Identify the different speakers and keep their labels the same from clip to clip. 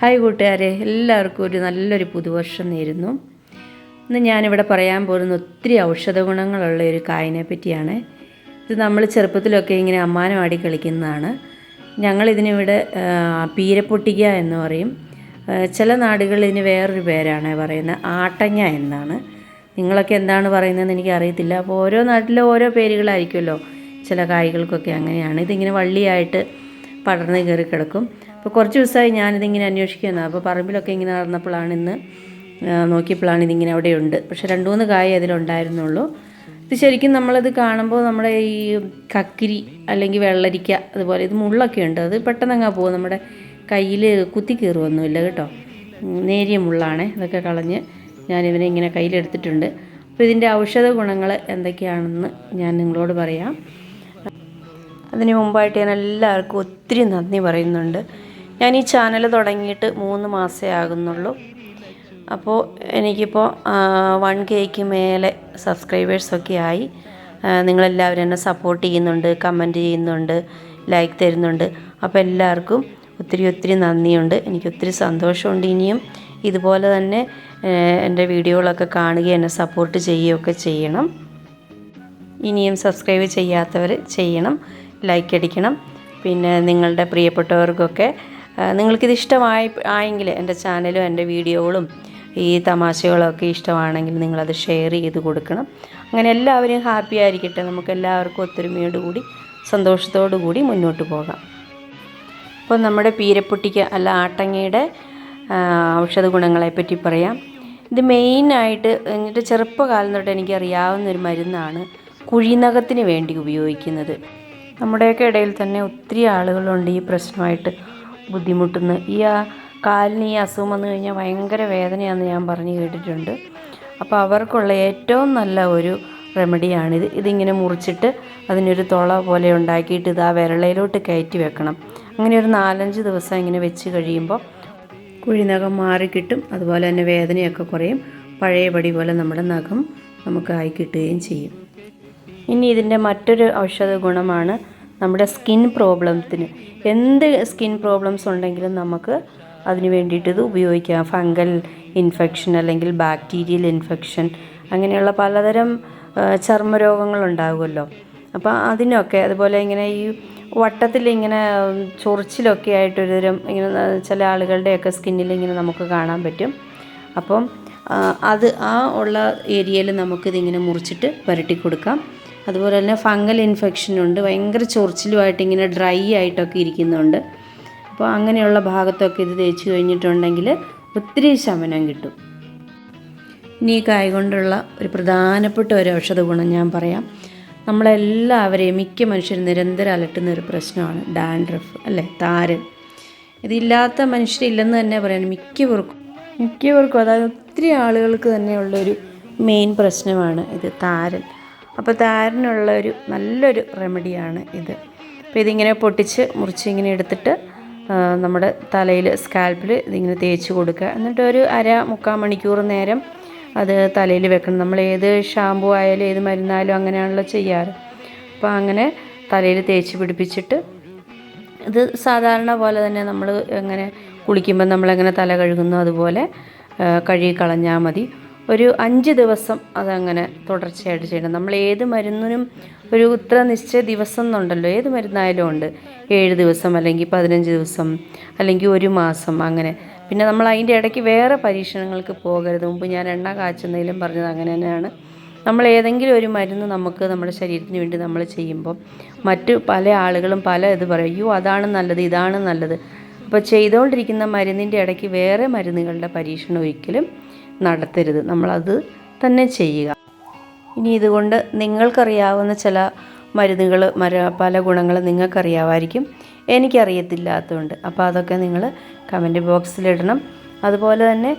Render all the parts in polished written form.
Speaker 1: Hi കൂട്ടുകാരെ, എല്ലാവർക്കും ഒരു നല്ലൊരു പുതുവർഷം നേരുന്നു. ഇന്ന് ഞാനിവിടെ പറയാൻ പോകുന്ന ഒത്തിരി ഔഷധ ഗുണങ്ങളുള്ള ഒരു കായിനെ പറ്റിയാണ്. ഇത് നമ്മൾ ചെറുപ്പത്തിലൊക്കെ ഇങ്ങനെ അമ്മാനമാടി കളിക്കുന്നതാണ്. ഞങ്ങളിതിനിവിടെ പീരപ്പൊട്ടിക്ക എന്ന് പറയും. ചില നാടുകളിൽ ഇതിന് വേറൊരു പേരാണ് പറയുന്നത്, ആട്ടങ്ങ എന്നാണ്. നിങ്ങളൊക്കെ എന്താണ് പറയുന്നതെന്ന് എനിക്കറിയത്തില്ല. അപ്പോൾ ഓരോ നാട്ടിലും ഓരോ പേരുകളായിരിക്കുമല്ലോ. ചില കായ്കൾക്കൊക്കെ അങ്ങനെയാണ്. ഇതിങ്ങനെ വള്ളിയായിട്ട് പടർന്ന് കയറി കിടക്കും. അപ്പോൾ കുറച്ച് ദിവസമായി ഞാനിതിങ്ങനെ അന്വേഷിക്കുന്നത്. അപ്പോൾ പറമ്പിലൊക്കെ ഇങ്ങനെ നടന്നപ്പോഴാണ് ഇന്ന് നോക്കിയപ്പോഴാണ് ഇതിങ്ങനെ അവിടെയുണ്ട്. പക്ഷേ 2-3 കായ് അതിലുണ്ടായിരുന്നുള്ളൂ. ഇത് ശരിക്കും നമ്മളത് കാണുമ്പോൾ നമ്മുടെ ഈ കക്കിരി അല്ലെങ്കിൽ വെള്ളരിക്ക അതുപോലെ ഇത് മുള്ളൊക്കെ ഉണ്ട്. അത് പെട്ടെന്ന് പോകും. നമ്മുടെ കയ്യിൽ കുത്തി കയറുമൊന്നുമില്ല കേട്ടോ. നേരിയ മുള്ളാണ്. ഇതൊക്കെ കളഞ്ഞ് ഞാനിവനെ ഇങ്ങനെ കയ്യിലെടുത്തിട്ടുണ്ട്. അപ്പോൾ ഇതിൻ്റെ ഔഷധ ഗുണങ്ങൾ എന്തൊക്കെയാണെന്ന് ഞാൻ നിങ്ങളോട് പറയാം. അതിന് മുമ്പായിട്ട് ഞാൻ എല്ലാവർക്കും ഒത്തിരി നന്ദി പറയുന്നുണ്ട്. ഞാൻ ഈ ചാനൽ തുടങ്ങിയിട്ട് 3 മാസമേ ആകുന്നുള്ളൂ. അപ്പോൾ എനിക്കിപ്പോൾ 1Kക്ക് മേലെ സബ്സ്ക്രൈബേഴ്സൊക്കെ ആയി. നിങ്ങളെല്ലാവരും എന്നെ സപ്പോർട്ട് ചെയ്യുന്നുണ്ട്, കമൻറ്റ് ചെയ്യുന്നുണ്ട്, ലൈക്ക് തരുന്നുണ്ട്. അപ്പോൾ എല്ലാവർക്കും ഒത്തിരി നന്ദിയുണ്ട്. എനിക്കൊത്തിരി സന്തോഷമുണ്ട്. ഇനിയും ഇതുപോലെ തന്നെ എൻ്റെ വീഡിയോകളൊക്കെ കാണുകയും എന്നെ സപ്പോർട്ട് ചെയ്യുകയൊക്കെ ചെയ്യണം. ഇനിയും സബ്സ്ക്രൈബ് ചെയ്യാത്തവർ ചെയ്യണം, ലൈക്ക് അടിക്കണം. പിന്നെ നിങ്ങളുടെ പ്രിയപ്പെട്ടവർക്കൊക്കെ നിങ്ങൾക്കിത് ആയെങ്കിൽ എൻ്റെ ചാനലും എൻ്റെ വീഡിയോകളും ഈ തമാശകളൊക്കെ ഇഷ്ടമാണെങ്കിൽ നിങ്ങളത് ഷെയർ ചെയ്ത് കൊടുക്കണം. അങ്ങനെ എല്ലാവരും ഹാപ്പി ആയിരിക്കട്ടെ. നമുക്ക് എല്ലാവർക്കും ഒത്തൊരുമയോടുകൂടി സന്തോഷത്തോടു കൂടി മുന്നോട്ട് പോകാം. അപ്പോൾ നമ്മുടെ പീരപ്പൊട്ടിക്ക അല്ല ആട്ടങ്ങയുടെ ഔഷധ ഗുണങ്ങളെപ്പറ്റി പറയാം. ഇത് മെയിനായിട്ട് എന്നിട്ട് ചെറുപ്പകാലം തൊട്ട് എനിക്കറിയാവുന്നൊരു മരുന്നാണ് കുഴിനഖത്തിന് വേണ്ടി ഉപയോഗിക്കുന്നത്. നമ്മുടെയൊക്കെ ഇടയിൽ തന്നെ ഒത്തിരി ആളുകളുണ്ട് ഈ പ്രശ്നമായിട്ട് ബുദ്ധിമുട്ടുന്നു. കാലിന് ഈ അസുഖം വന്നു കഴിഞ്ഞാൽ ഭയങ്കര വേദനയാണെന്ന് ഞാൻ പറഞ്ഞു കേട്ടിട്ടുണ്ട്. അപ്പോൾ അവർക്കുള്ള ഏറ്റവും നല്ല ഒരു റെമഡിയാണിത്. ഇതിങ്ങനെ മുറിച്ചിട്ട് അതിനൊരു തുള പോലെ ഉണ്ടാക്കിയിട്ട് ഇത് ആ വിരളയിലോട്ട് കയറ്റി വെക്കണം. അങ്ങനെ ഒരു 4-5 ദിവസം ഇങ്ങനെ വെച്ച് കഴിയുമ്പോൾ കുഴിനഖം മാറിക്കിട്ടും. അതുപോലെ തന്നെ വേദനയൊക്കെ കുറയും. പഴയപടി പോലെ നമ്മുടെ നഖം നമുക്ക് ആയി കിട്ടുകയും ചെയ്യും. ഇനി ഇതിൻ്റെ മറ്റൊരു ഔഷധ ഗുണമാണ് നമ്മുടെ സ്കിൻ പ്രോബ്ലംസിന്. എന്ത് സ്കിൻ പ്രോബ്ലംസ് ഉണ്ടെങ്കിലും നമുക്ക് അതിന് വേണ്ടിയിട്ട് ഇത് ഉപയോഗിക്കാം. ഫംഗൽ ഇൻഫെക്ഷൻ അല്ലെങ്കിൽ ബാക്ടീരിയൽ ഇൻഫെക്ഷൻ അങ്ങനെയുള്ള പലതരം ചർമ്മരോഗങ്ങളുണ്ടാകുമല്ലോ. അപ്പോൾ അതിനൊക്കെ അതുപോലെ ഇങ്ങനെ ഈ വട്ടത്തിൽ ഇങ്ങനെ ചൊറിച്ചിലൊക്കെ ആയിട്ടൊരുതരം ഇങ്ങനെ ചില ആളുകളുടെയൊക്കെ സ്കിന്നിൽ ഇങ്ങനെ നമുക്ക് കാണാൻ പറ്റും. അപ്പം അത് ഉള്ള ഏരിയയിൽ നമുക്കിതിങ്ങനെ മുറിച്ചിട്ട് പുരട്ടി കൊടുക്കാം. അതുപോലെ തന്നെ ഫംഗൽ ഇൻഫെക്ഷനുണ്ട്, ഭയങ്കര ചൊറിച്ചിലുമായിട്ട് ഇങ്ങനെ ഡ്രൈ ആയിട്ടൊക്കെ ഇരിക്കുന്നുണ്ട്. അപ്പോൾ അങ്ങനെയുള്ള ഭാഗത്തൊക്കെ ഇത് തേച്ച് കഴിഞ്ഞിട്ടുണ്ടെങ്കിൽ ഒത്തിരി ശമനം കിട്ടും. ഇനി ഈ കായ കൊണ്ടുള്ള ഒരു പ്രധാനപ്പെട്ട ഒരു ഔഷധ ഗുണം ഞാൻ പറയാം. നമ്മളെല്ലാവരെയും മിക്ക മനുഷ്യരും നിരന്തരം അലട്ടുന്ന ഒരു പ്രശ്നമാണ് ഡാൻഡ്രഫ് അല്ലേ, താരൻ. ഇതില്ലാത്ത മനുഷ്യരില്ലെന്ന് തന്നെ പറയാം. മിക്കവർക്കും അതായത് ഒത്തിരി ആളുകൾക്ക് തന്നെയുള്ളൊരു മെയിൻ പ്രശ്നമാണ് ഇത്, താരൻ. അപ്പോൾ താരനുള്ള നല്ലൊരു റെമഡിയാണ് ഇത്. അപ്പോൾ ഇതിങ്ങനെ പൊട്ടിച്ച് മുറിച്ച് ഇങ്ങനെ എടുത്തിട്ട് നമ്മുടെ തലയിൽ സ്കാൽപ്പിൽ ഇതിങ്ങനെ തേച്ച് കൊടുക്കുക. എന്നിട്ട് ഒരു 1/2-3/4 മണിക്കൂർ നേരം അത് തലയിൽ വെക്കണം. നമ്മൾ ഏത് ഷാമ്പു ആയാലും ഏത് മരുന്നായാലും അങ്ങനെയാണല്ലോ ചെയ്യാറ്. അപ്പോൾ അങ്ങനെ തലയിൽ തേച്ച് പിടിപ്പിച്ചിട്ട് ഇത് സാധാരണ പോലെ തന്നെ നമ്മൾ എങ്ങനെ കുളിക്കുമ്പോൾ നമ്മളെങ്ങനെ തല കഴുകുന്നു അതുപോലെ കഴുകി കളഞ്ഞാൽ മതി. ഒരു 5 ദിവസം അതങ്ങനെ തുടർച്ചയായിട്ട് ചെയ്യണം. നമ്മൾ ഏത് മരുന്നിനും ഒരു ഇത്ര നിശ്ചയ ദിവസം എന്നുണ്ടല്ലോ. ഏത് മരുന്നായാലും ഉണ്ട്. 7 ദിവസം അല്ലെങ്കിൽ 15 ദിവസം അല്ലെങ്കിൽ 1 മാസം അങ്ങനെ. പിന്നെ നമ്മൾ അതിൻ്റെ ഇടയ്ക്ക് വേറെ പരീക്ഷണങ്ങൾക്ക് പോകരുത്. മുമ്പ് ഞാൻ എണ്ണ കാച്ചുന്നതിലും പറഞ്ഞത് അങ്ങനെ തന്നെയാണ്. നമ്മൾ ഏതെങ്കിലും ഒരു മരുന്ന് നമുക്ക് നമ്മുടെ ശരീരത്തിന് വേണ്ടി നമ്മൾ ചെയ്യുമ്പോൾ മറ്റു പല ആളുകളും ഇത് പറയും, അയ്യോ അതാണ് നല്ലത്, ഇതാണ് നല്ലത്. അപ്പോൾ ചെയ്തുകൊണ്ടിരിക്കുന്ന മരുന്നിൻ്റെ ഇടയ്ക്ക് വേറെ മരുന്നുകളുടെ പരീക്ഷണം ഒരിക്കലും നടത്തരുത്. നമ്മളത് തന്നെ ചെയ്യുക. ഇനി ഇതുകൊണ്ട് നിങ്ങൾക്കറിയാവുന്ന ചില മരുന്നുകൾ പല ഗുണങ്ങൾ നിങ്ങൾക്കറിയാമായിരിക്കും, എനിക്കറിയത്തില്ലാത്തതുകൊണ്ട്. അപ്പോൾ അതൊക്കെ നിങ്ങൾ കമൻറ്റ് ബോക്സിലിടണം. അതുപോലെ തന്നെ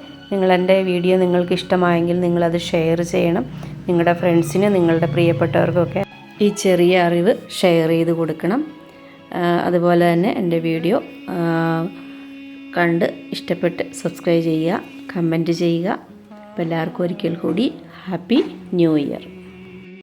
Speaker 1: എൻ്റെ വീഡിയോ നിങ്ങൾക്ക് ഇഷ്ടമായെങ്കിൽ നിങ്ങളത് ഷെയർ ചെയ്യണം. നിങ്ങളുടെ ഫ്രണ്ട്സിന്, നിങ്ങളുടെ പ്രിയപ്പെട്ടവർക്കൊക്കെ ഈ ചെറിയ അറിവ് ഷെയർ ചെയ്ത് കൊടുക്കണം. അതുപോലെ തന്നെ എൻ്റെ വീഡിയോ കണ്ട് ഇഷ്ടപ്പെട്ട് സബ്സ്ക്രൈബ് ചെയ്യുക, കമൻറ്റ് ചെയ്യുക. അപ്പോൾ എല്ലാവർക്കും ഒരിക്കൽ കൂടി ഹാപ്പി ന്യൂ ഇയർ.